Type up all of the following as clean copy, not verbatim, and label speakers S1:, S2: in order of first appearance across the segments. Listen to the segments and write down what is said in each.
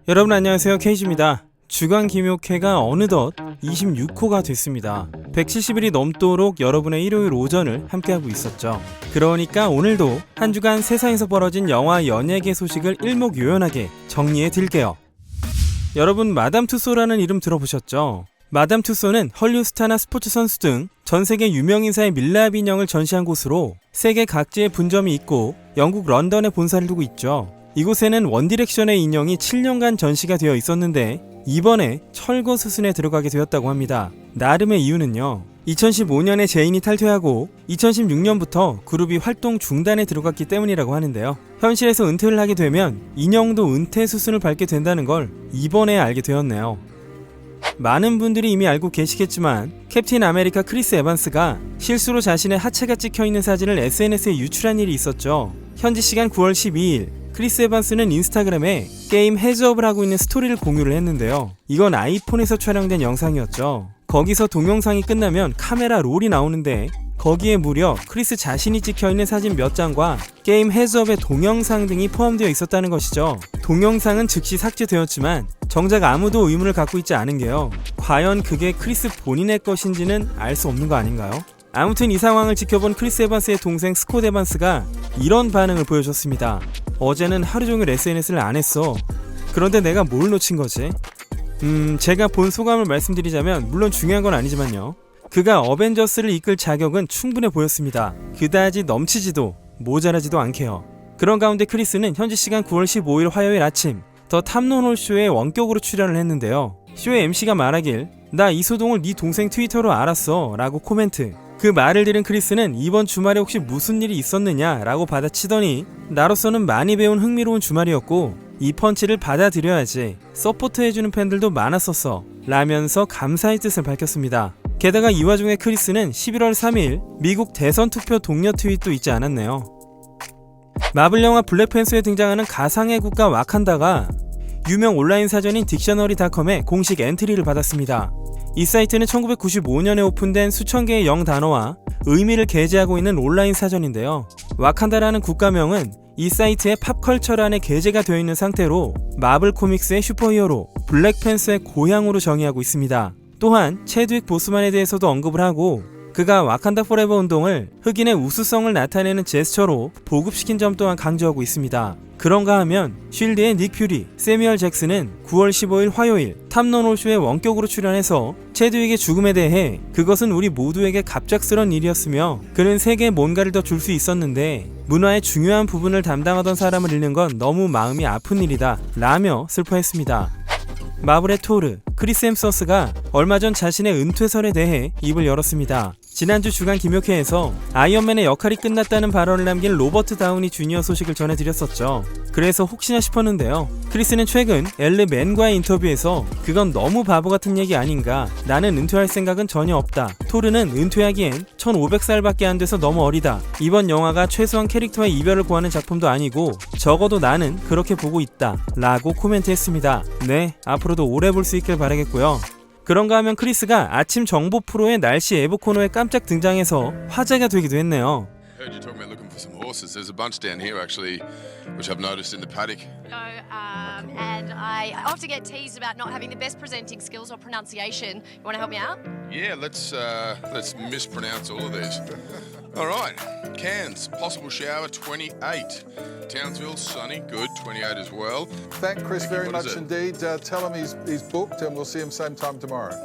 S1: 여러분 안녕하세요, 케이지입니다. 주간 김효캐가 어느덧 26호가 됐습니다. 170일이 넘도록 여러분의 일요일 오전을 함께하고 있었죠. 그러니까 오늘도 한 주간 세상에서 벌어진 영화 연예계 소식을 일목요연하게 정리해 드릴게요. 여러분, 마담 투소라는 이름 들어보셨죠? 마담 투소는 헐리우드 스타나 스포츠 선수 등 전 세계 유명 인사의 밀랍 인형을 전시한 곳으로 세계 각지에 분점이 있고 영국 런던에 본사를 두고 있죠. 이곳에는 원디렉션의 인형이 7년간 전시가 되어 있었는데 이번에 철거 수순에 들어가게 되었다고 합니다. 나름의 이유는요, 2015년에 제인이 탈퇴하고 2016년부터 그룹이 활동 중단에 들어갔기 때문이라고 하는데요. 현실에서 은퇴를 하게 되면 인형도 은퇴 수순을 밟게 된다는 걸 이번에 알게 되었네요. 많은 분들이 이미 알고 계시겠지만 캡틴 아메리카 크리스 에반스가 실수로 자신의 하체가 찍혀있는 사진을 SNS에 유출한 일이 있었죠. 현지 시간 9월 12일 크리스 에반스는 인스타그램에 게임 헤즈업을 하고 있는 스토리를 공유를 했는데요. 이건 아이폰에서 촬영된 영상이었죠. 거기서 동영상이 끝나면 카메라 롤이 나오는데 거기에 무려 크리스 자신이 찍혀있는 사진 몇 장과 게임 헤즈업의 동영상 등이 포함되어 있었다는 것이죠. 동영상은 즉시 삭제되었지만 정작 아무도 의문을 갖고 있지 않은 게요, 과연 그게 크리스 본인의 것인지는 알 수 없는 거 아닌가요? 아무튼 이 상황을 지켜본 크리스 에반스의 동생 스콧 에반스가 이런 반응을 보여줬습니다. 어제는 하루 종일 SNS를 안 했어. 그런데 내가 뭘 놓친 거지? 제가 본 소감을 말씀드리자면 물론 중요한 건 아니지만요, 그가 어벤져스를 이끌 자격은 충분해 보였습니다. 그다지 넘치지도 모자라지도 않게요. 그런 가운데 크리스는 현지 시간 9월 15일 화요일 아침 더 탐론홀 쇼에 원격으로 출연을 했는데요. 쇼의 MC가 말하길 "나 이소동을 네 동생 트위터로 알았어" 라고 코멘트. 그 말을 들은 크리스는 이번 주말에 혹시 무슨 일이 있었느냐 라고 받아치더니 나로서는 많이 배운 흥미로운 주말이었고 이 펀치를 받아들여야지, 서포트해주는 팬들도 많았었어 라면서 감사의 뜻을 밝혔습니다. 게다가 이 와중에 크리스는 11월 3일 미국 대선 투표 독려 트윗도 있지 않았네요. 마블 영화 블랙팬서에 등장하는 가상의 국가 와칸다가 유명 온라인 사전인 딕셔너리닷컴의 공식 엔트리를 받았습니다. 이 사이트는 1995년에 오픈된 수천 개의 영단어와 의미를 게재하고 있는 온라인 사전인데요. 와칸다라는 국가명은 이 사이트의 팝컬처란에 게재가 되어 있는 상태로 마블 코믹스의 슈퍼히어로 블랙팬서의 고향으로 정의하고 있습니다. 또한 체드윅 보스만에 대해서도 언급을 하고 그가 와칸다 포레버 운동을 흑인의 우수성을 나타내는 제스처로 보급시킨 점 또한 강조하고 있습니다. 그런가 하면 쉴드의 닉 퓨리, 세뮤얼 잭슨은 9월 15일 화요일 탐론홀쇼에 원격으로 출연해서 체드윅의 죽음에 대해 "그것은 우리 모두에게 갑작스런 일이었으며 그는 세계에 뭔가를 더 줄 수 있었는데 문화의 중요한 부분을 담당하던 사람을 잃는 건 너무 마음이 아픈 일이다" 라며 슬퍼했습니다. 마블의 토르, 크리스 햄스워스가 얼마 전 자신의 은퇴설에 대해 입을 열었습니다. 지난주 주간 김효캐에서 아이언맨의 역할이 끝났다는 발언을 남긴 로버트 다우니 주니어 소식을 전해드렸었죠. 그래서 혹시나 싶었는데요, 크리스는 최근 엘르 맨과의 인터뷰에서 "그건 너무 바보 같은 얘기 아닌가, 나는 은퇴할 생각은 전혀 없다, 토르는 은퇴하기엔 1500살밖에 안 돼서 너무 어리다, 이번 영화가 최소한 캐릭터의 이별을 구하는 작품도 아니고 적어도 나는 그렇게 보고 있다" 라고 코멘트했습니다. 네, 앞으로도 오래 볼 수 있길 바라겠고요. 그런가 하면 크리스가 아침 정보 프로의 날씨 예보 코너에 깜짝 등장해서 화제가 되기도 했네요.
S2: Heard you talking about looking for some horses. There's a bunch down here actually, which I've noticed in the paddock.
S3: And I often get teased about not having the best presenting skills or pronunciation. You want to help me out?
S2: Yeah, let's mispronounce all of these. All right, Cairns, possible shower 28. Townsville, sunny, good, 28 as well.
S4: Thank Chris very
S2: What
S4: much
S2: is it?
S4: indeed. Tell him he's booked and we'll see him same time tomorrow.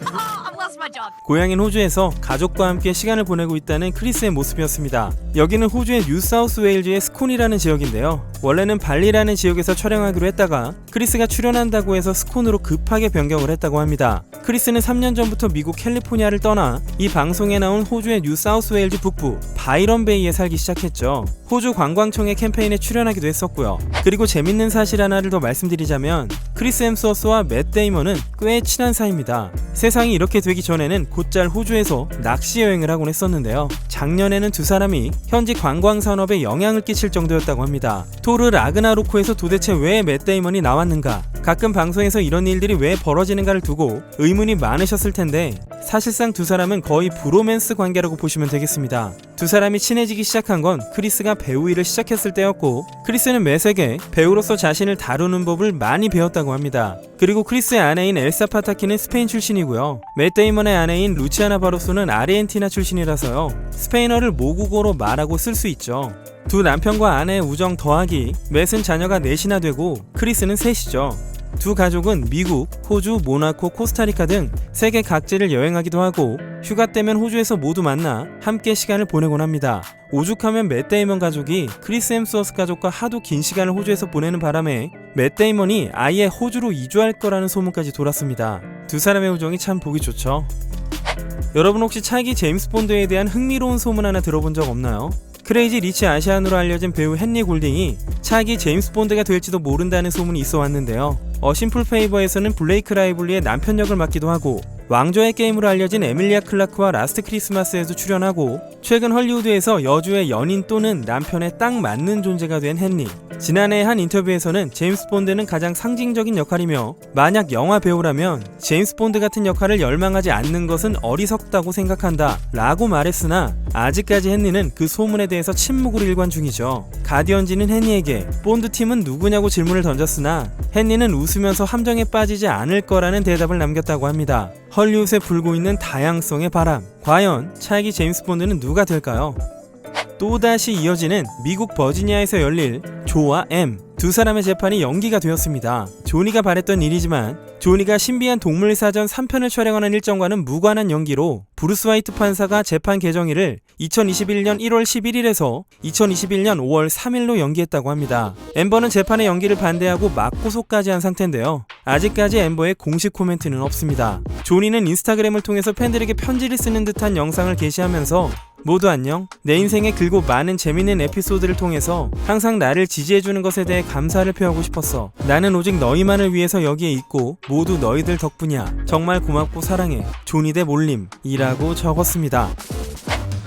S3: I've lost my job.
S1: 고향인 호주에서 가족과 함께 시간을 보내고 있다는 크리스의 모습이었습니다. 여기는 호주의 뉴사우스 웨일즈의 스콘이라는 지역인데요. 원래는 발리라는 지역에서 촬영하기로 했다가 크리스가 출연한다고 해서 스콘으로 급하게 변경을 했다고 합니다. 크리스는 3년 전부터 미국 캘리포니아를 떠나 이 방송에 나온 호주의 뉴사우스 웨일즈 북부 바이런 베이에 살기 시작했죠. 호주 관광청의 캠페인에 출연하기도 했었고요. 그리고 재밌는 사실 하나를 더 말씀드리자면 크리스 햄스워스와 맷 데이먼은 꽤 친한 사이입니다. 세상이 이렇게 되기 전에는 곧잘 호주에서 낚시 여행을 하곤 했었는데요. 작년에는 두 사람이 현지 관광 산업에 영향을 끼칠 정도였다고 합니다. 토르 라그나로크에서 도대체 왜 맷 데이먼이 나왔는가, 가끔 방송에서 이런 일들이 왜 벌어지는가를 두고 의문이 많으셨을 텐데 사실상 두 사람은 거의 브로맨스 관계라고 보시면 되겠습니다. 두 사람이 친해지기 시작한 건 크리스가 배우 일을 시작했을 때였고, 크리스는 매색에 배우로서 자신을 다루는 법을 많이 배웠다고 합니다. 그리고 크리스의 아내인 엘사 파타키는 스페인 출신이고요. 맷 데이먼의 아내인 루치아나 바로소는 아르헨티나 출신이라서요. 스페인어를 모국어로 말하고 쓸 수 있죠. 두 남편과 아내의 우정 더하기 맷은 자녀가 넷이나 되고 크리스는 셋이죠. 두 가족은 미국, 호주, 모나코, 코스타리카 등 세계 각지를 여행하기도 하고 휴가 때면 호주에서 모두 만나 함께 시간을 보내곤 합니다. 오죽하면 맷 데이먼 가족이 크리스 햄스워스 가족과 하도 긴 시간을 호주에서 보내는 바람에 맷 데이먼이 아예 호주로 이주할 거라는 소문까지 돌았습니다. 두 사람의 우정이 참 보기 좋죠. 여러분 혹시 차기 제임스 본드에 대한 흥미로운 소문 하나 들어본 적 없나요? 크레이지 리치 아시안으로 알려진 배우 헨리 골딩이 차기 제임스 본드가 될지도 모른다는 소문이 있어 왔는데요. 심플 페이버에서는 블레이크 라이블리의 남편 역을 맡기도 하고, 왕좌의 게임으로 알려진 에밀리아 클라크와 라스트 크리스마스에도 출연하고, 최근 헐리우드에서 여주의 연인 또는 남편에 딱 맞는 존재가 된 헨리. 지난해 한 인터뷰에서는 제임스 본드는 가장 상징적인 역할이며 만약 영화 배우라면 제임스 본드 같은 역할을 열망하지 않는 것은 어리석다고 생각한다 라고 말했으나, 아직까지 헨리는 그 소문에 대해서 침묵으로 일관 중이죠. 가디언지는 헨리에게 본드 팀은 누구냐고 질문을 던졌으나 헨리는 웃으면서 함정에 빠지지 않을 거라는 대답을 남겼다고 합니다. 헐리우드에 불고 있는 다양성의 바람, 과연 차기 제임스 본드는 누가 될까요? 또다시 이어지는 미국 버지니아에서 열릴 조와 M, 두 사람의 재판이 연기가 되었습니다. 조니가 바랬던 일이지만 조니가 신비한 동물사전 3편을 촬영하는 일정과는 무관한 연기로 브루스 화이트 판사가 재판 개정일을 2021년 1월 11일에서 2021년 5월 3일로 연기했다고 합니다. 앰버는 재판의 연기를 반대하고 맞고소까지 한 상태인데요. 아직까지 앰버의 공식 코멘트는 없습니다. 조니는 인스타그램을 통해서 팬들에게 편지를 쓰는 듯한 영상을 게시하면서 모두 안녕. 내 인생에 길고 많은 재밌는 에피소드를 통해서 항상 나를 지지해주는 것에 대해 감사를 표하고 싶었어. 나는 오직 너희만을 위해서 여기에 있고 모두 너희들 덕분이야. 정말 고맙고 사랑해. 조니 대 몰림 이라고 적었습니다.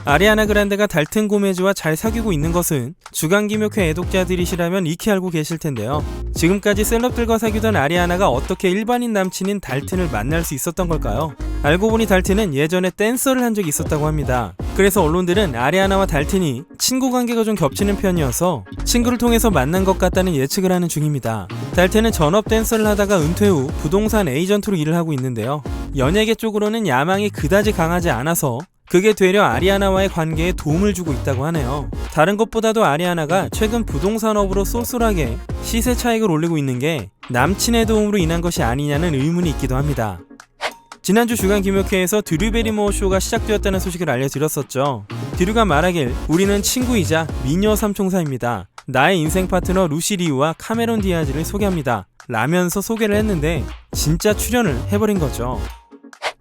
S1: 아리아나 그란데가 달튼 고메즈와 잘 사귀고 있는 것은 주간기묘회 애독자들이시라면 익히 알고 계실 텐데요. 지금까지 셀럽들과 사귀던 아리아나가 어떻게 일반인 남친인 달튼을 만날 수 있었던 걸까요? 알고 보니 달튼은 예전에 댄서를 한 적이 있었다고 합니다. 그래서 언론들은 아리아나와 달튼이 친구 관계가 좀 겹치는 편이어서 친구를 통해서 만난 것 같다는 예측을 하는 중입니다. 달튼은 전업 댄서를 하다가 은퇴 후 부동산 에이전트로 일을 하고 있는데요. 연예계 쪽으로는 야망이 그다지 강하지 않아서 그게 되려 아리아나와의 관계에 도움을 주고 있다고 하네요. 다른 것보다도 아리아나가 최근 부동산업으로 쏠쏠하게 시세 차익을 올리고 있는 게 남친의 도움으로 인한 것이 아니냐는 의문이 있기도 합니다. 지난주 주간 김혁회에서 드류 베리모어 쇼가 시작되었다는 소식을 알려드렸었죠. 드류가 말하길 우리는 친구이자 미녀 삼총사입니다. 나의 인생 파트너 루시 리우와 카메론 디아즈를 소개합니다 라면서 소개를 했는데 진짜 출연을 해버린 거죠.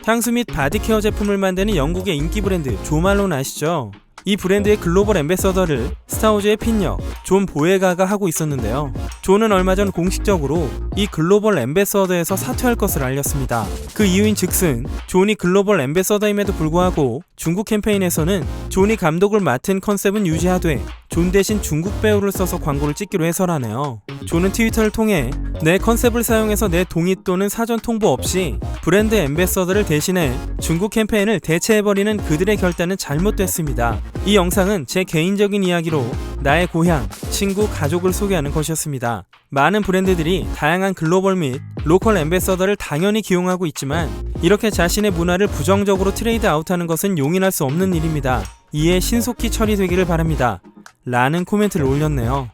S1: 향수 및 바디케어 제품을 만드는 영국의 인기 브랜드 조 말론 아시죠? 이 브랜드의 글로벌 앰베서더를 스타워즈의 핀역 존 보예가가 하고 있었는데요. 존은 얼마 전 공식적으로 이 글로벌 앰베서더에서 사퇴할 것을 알렸습니다. 그 이유인 즉슨 존이 글로벌 앰베서더임에도 불구하고 중국 캠페인에서는 존이 감독을 맡은 컨셉은 유지하되 존 대신 중국 배우를 써서 광고를 찍기로 해서라네요. 존은 트위터를 통해 내 컨셉을 사용해서 내 동의 또는 사전 통보 없이 브랜드 앰베서더를 대신해 중국 캠페인을 대체해버리는 그들의 결단은 잘못됐습니다. 이 영상은 제 개인적인 이야기로 나의 고향, 친구, 가족을 소개하는 것이었습니다. 많은 브랜드들이 다양한 글로벌 및 로컬 앰베서더를 당연히 기용하고 있지만 이렇게 자신의 문화를 부정적으로 트레이드 아웃하는 것은 용인할 수 없는 일입니다. 이에 신속히 처리되기를 바랍니다 라는 코멘트를 올렸네요.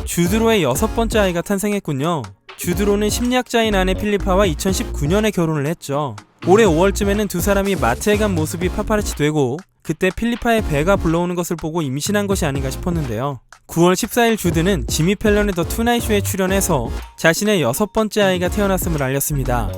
S1: 주드로의 6번째 아이가 탄생했군요. 주드로는 심리학자인 아내 필리파와 2019년에 결혼을 했죠. 올해 5월쯤에는 두 사람이 마트에 간 모습이 파파라치 되고 그때 필리파의 배가 불러오는 것을 보고 임신한 것이 아닌가 싶었는데요. 9월 14일 주드는 지미 펠런의 더 투나잇 쇼에 출연해서 자신의 6번째 아이가 태어났음을 알렸습니다.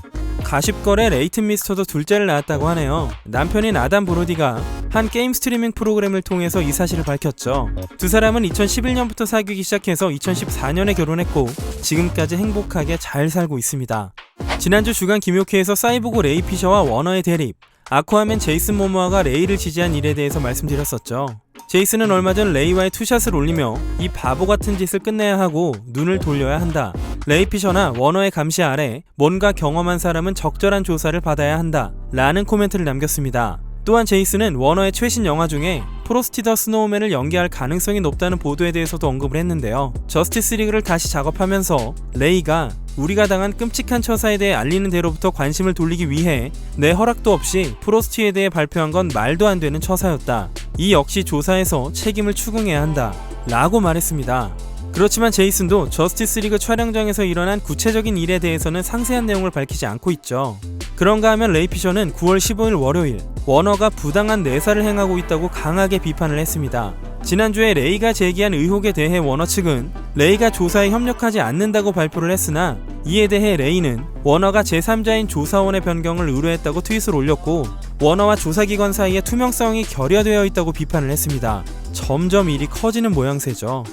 S1: 가십걸의 레이튼 미스터도 둘째를 낳았다고 하네요. 남편인 아담 브로디가 한 게임 스트리밍 프로그램을 통해서 이 사실을 밝혔죠. 두 사람은 2011년부터 사귀기 시작해서 2014년에 결혼했고 지금까지 행복하게 잘 살고 있습니다. 지난주 주간 김효케에서 사이보그 레이 피셔와 워너의 대립, 아쿠아맨 제이슨 모모아가 레이를 지지한 일에 대해서 말씀드렸었죠. 제이슨은 얼마 전 레이와의 투샷을 올리며 이 바보 같은 짓을 끝내야 하고 눈을 돌려야 한다. 레이 피셔나 워너의 감시 아래 뭔가 경험한 사람은 적절한 조사를 받아야 한다 라는 코멘트를 남겼습니다. 또한 제이슨은 워너의 최신 영화 중에 프로스티 더 스노우맨을 연기할 가능성이 높다는 보도에 대해서도 언급을 했는데요. 저스티스 리그를 다시 작업하면서 레이가 우리가 당한 끔찍한 처사에 대해 알리는 대로부터 관심을 돌리기 위해 내 허락도 없이 프로스티에 대해 발표한 건 말도 안 되는 처사였다. 이 역시 조사에서 책임을 추궁해야 한다. 라고 말했습니다. 그렇지만 제이슨도 저스티스 리그 촬영장에서 일어난 구체적인 일에 대해서는 상세한 내용을 밝히지 않고 있죠. 그런가 하면 레이 피셔는 9월 15일 월요일 워너가 부당한 내사를 행하고 있다고 강하게 비판을 했습니다. 지난주에 레이가 제기한 의혹에 대해 워너 측은 레이가 조사에 협력하지 않는다고 발표를 했으나 이에 대해 레이는 워너가 제3자인 조사원의 변경을 의뢰했다고 트윗을 올렸고 워너와 조사기관 사이의 투명성이 결여되어 있다고 비판을 했습니다. 점점 일이 커지는 모양새죠.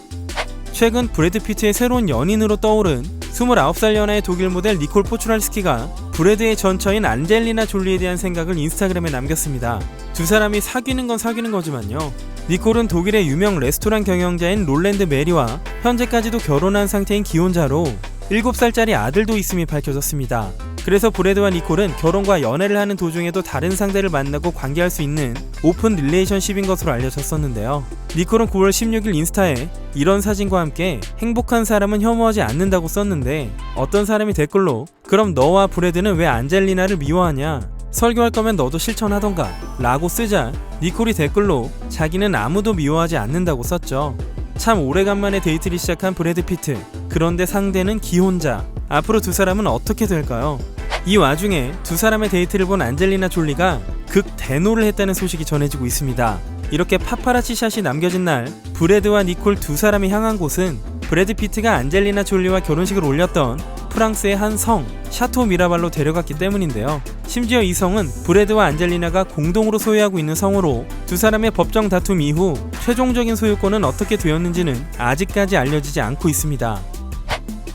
S1: 최근 브래드 피트의 새로운 연인으로 떠오른 29살 연하의 독일 모델 니콜 포추랄스키가 브래드의 전처인 안젤리나 졸리에 대한 생각을 인스타그램에 남겼습니다. 두 사람이 사귀는 건 사귀는 거지만요. 니콜은 독일의 유명 레스토랑 경영자인 롤랜드 메리와 현재까지도 결혼한 상태인 기혼자로 7살짜리 아들도 있음이 밝혀졌습니다. 그래서 브래드와 니콜은 결혼과 연애를 하는 도중에도 다른 상대를 만나고 관계할 수 있는 오픈 릴레이션십인 것으로 알려졌었는데요. 니콜은 9월 16일 인스타에 이런 사진과 함께 행복한 사람은 혐오하지 않는다고 썼는데 어떤 사람이 댓글로 그럼 너와 브래드는 왜 안젤리나를 미워하냐? 설교할 거면 너도 실천하던가 라고 쓰자 니콜이 댓글로 자기는 아무도 미워하지 않는다고 썼죠. 참 오래간만에 데이트를 시작한 브래드 피트. 그런데 상대는 기혼자. 앞으로 두 사람은 어떻게 될까요? 이 와중에 두 사람의 데이트를 본 안젤리나 졸리가 극대노를 했다는 소식이 전해지고 있습니다. 이렇게 파파라치 샷이 남겨진 날 브래드와 니콜 두 사람이 향한 곳은 브래드 피트가 안젤리나 졸리와 결혼식을 올렸던 프랑스의 한 성 샤토 미라발로 데려갔기 때문인데요. 심지어 이 성은 브래드와 안젤리나가 공동으로 소유하고 있는 성으로 두 사람의 법정 다툼 이후 최종적인 소유권은 어떻게 되었는지는 아직까지 알려지지 않고 있습니다.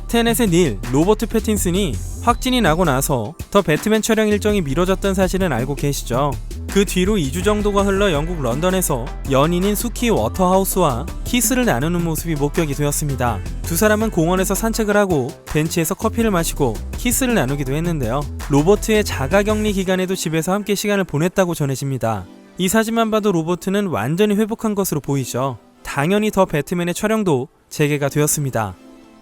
S1: 테넷의 닐, 로버트 패틴슨이 확진이 나고 나서 더 배트맨 촬영 일정이 미뤄졌던 사실은 알고 계시죠? 그 뒤로 2주 정도가 흘러 영국 런던에서 연인인 수키 워터하우스와 키스를 나누는 모습이 목격이 되었습니다. 두 사람은 공원에서 산책을 하고 벤치에서 커피를 마시고 키스를 나누기도 했는데요. 로버트의 자가격리 기간에도 집에서 함께 시간을 보냈다고 전해집니다. 이 사진만 봐도 로버트는 완전히 회복한 것으로 보이죠. 당연히 더 배트맨의 촬영도 재개가 되었습니다.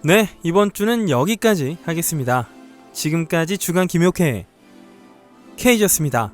S1: 네, 이번 주는 여기까지 하겠습니다. 지금까지 주간 김효케 K였습니다.